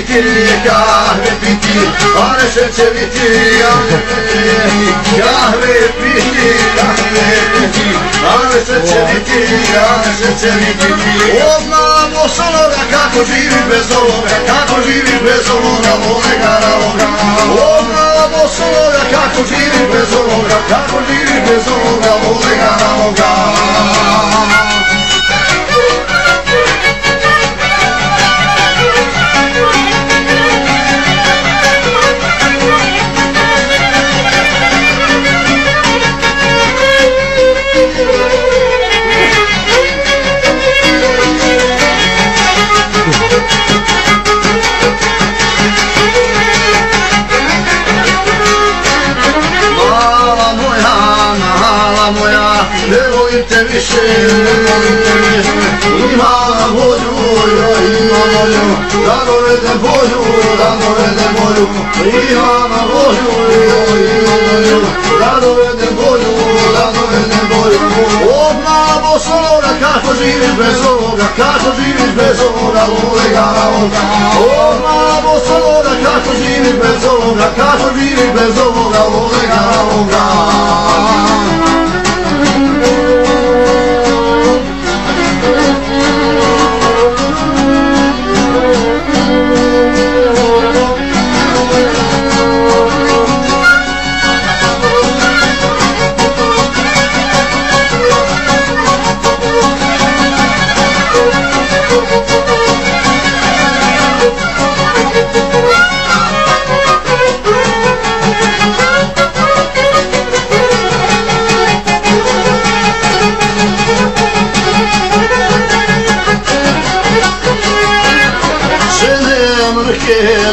piti, kahve piti, a ne šećeriti, kahve piti, a ne šećeriti, Oznamo s onoga kako živi bez ovoga, kako živi bez ovoga, ovoga, ovoga. Oznamo s onoga kako živi bez ovoga, kako živi bez ovoga, ovoga, ovoga. Ne volim te više, imam volju, da dovedem bolju, imam volju, da dovedem bolju. Odnamo s onoga kako živiš bez ovoga, kako živiš bez ovoga, odnamo s onoga kako živiš bez ovoga, kako živiš bez ovoga,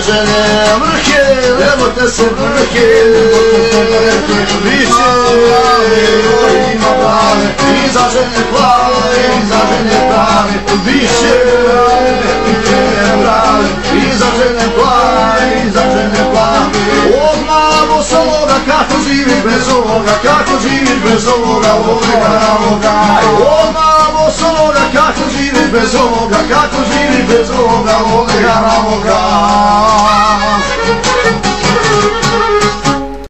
žene mrke, nemojte se mrke, više ima plave, i za žene plave, više plave, i za žene plave, Odnamo s ovoga kako živiš bez ovoga, kako živiš bez ovoga, Odnamo s ovoga kako živiš bez ovoga, kako živiš bez ovoga,